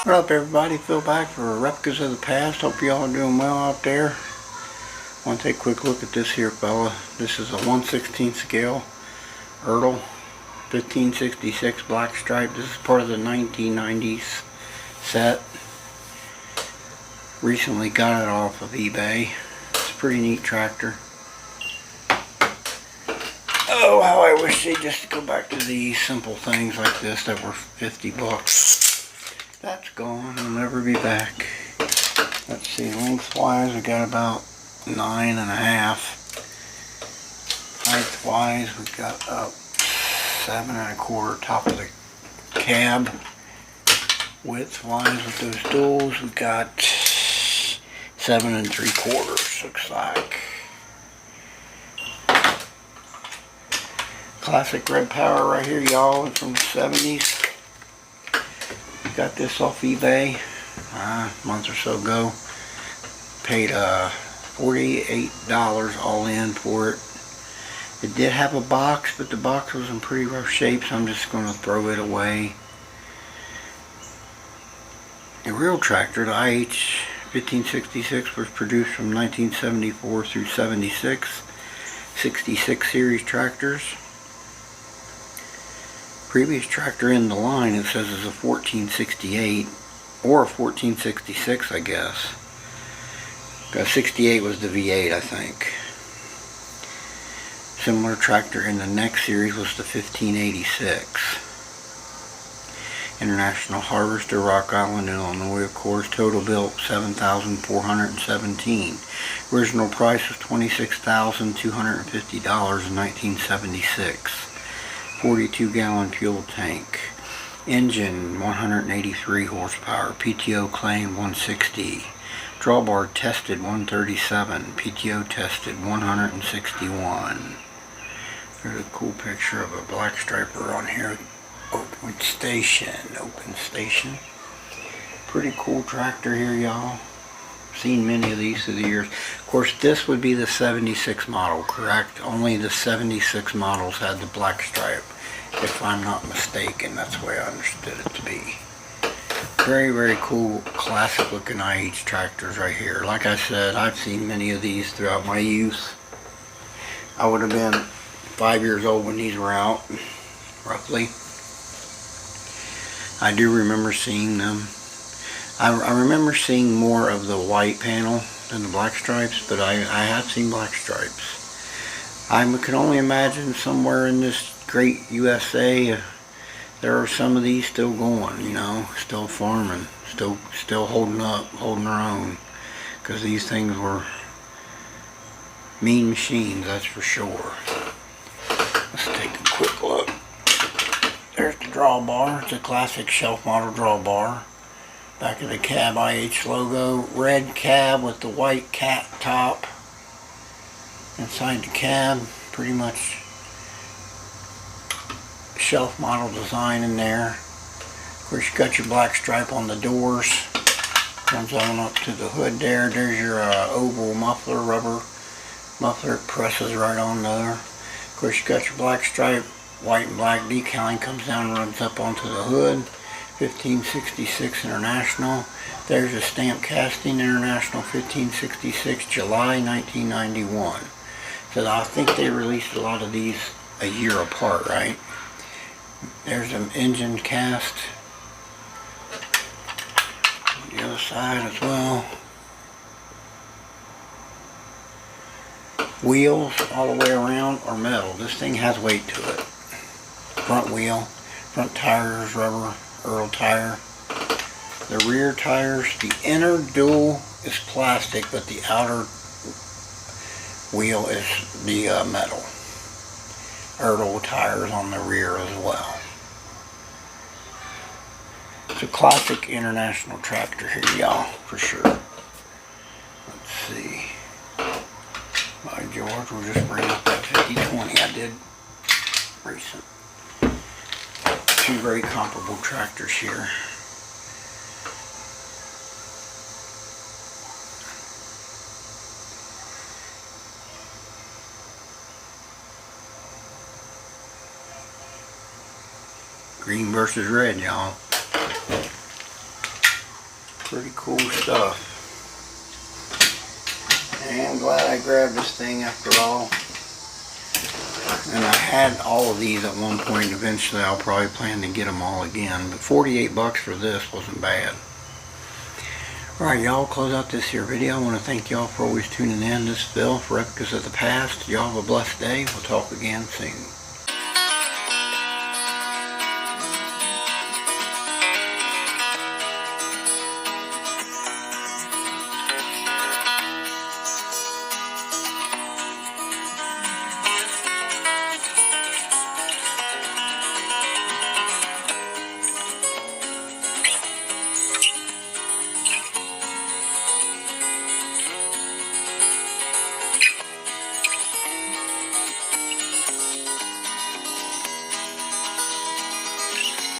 What up, everybody? Phil back for Replicas of the Past. Hope you all are doing well out there. I want to take a quick look at this here fella. This is a 1/16 scale Ertl 1566 black stripe. This is part of the 1990s set. Recently got it off of eBay. It's a pretty neat tractor. Oh, how I wish they'd just go back to these simple things like this that were 50 bucks. That's gone. It'll never be back. Let's see, lengthwise we got about 9.5. Height-wise we got up 7.25 top of the cab. Width-wise with those duals we got 7.75, looks like. Classic red power right here, y'all, from the 70s. Got this off eBay a month or so ago. Paid $48 all in for it. It did have a box, but the box was in pretty rough shape, so I'm just going to throw it away. The real tractor, the IH 1566, was produced from 1974 through 76. 66 series tractors. Previous tractor in the line, it says, is a 1468 or a 1466, I guess. 68 was the V8, I think. Similar tractor in the next series was the 1586. International Harvester, Rock Island, Illinois, of course. Total built $7,417. Original price was $26,250 in 1976. 42-gallon fuel tank. Engine 183 horsepower. PTO claim 160. Drawbar tested 137. PTO tested 161. There's a cool picture of a black striper on here. Open station. Pretty cool tractor here, y'all. Seen many of these through the years. Of course, this would be the 76 model, correct? Only the 76 models had the black stripe, if I'm not mistaken. That's the way I understood it to be. Very, very cool, classic looking IH tractors right here. Like I said, I've seen many of these throughout my youth. I would have been 5 years old when these were out, roughly. I do remember seeing them. I remember seeing more of the white panel than the black stripes, but I have seen black stripes. I can only imagine somewhere in this great USA there are some of these still going, you know, still farming, still holding up, holding their own, because these things were mean machines, that's for sure. Let's take a quick look. There's the drawbar. It's a classic shelf model drawbar. Back of the cab, IH logo. Red cab with the white cat top. Inside the cab, pretty much shelf model design in there. Of course, you got your black stripe on the doors. Comes on up to the hood there. There's your oval muffler, rubber muffler. It presses right on there. Of course, you got your black stripe. White and black decaling comes down and runs up onto the hood. 1566 International. There's a stamp casting, International 1566, July 1991. So I think they released a lot of these a year apart, right? There's an engine cast on the other side as well. Wheels all the way around are metal. This thing has weight to it. Front wheel, front tires, rubber Ertl tire. The rear tires, the inner dual is plastic, but the outer wheel is the metal. Ertl tires on the rear as well. It's a classic international tractor here, y'all, for sure. Let's see. By George, we'll just bring up that 5020 I did recent. Two very comparable tractors here. Green versus red, y'all. Pretty cool stuff. And I'm glad I grabbed this thing after all. And I had all of these at one point. Eventually I'll probably plan to get them all again. But 48 bucks for this wasn't bad. Alright, y'all, close out this here video. I want to thank y'all for always tuning in. This is Phil for Replicas of the Past. Y'all have a blessed day. We'll talk again soon.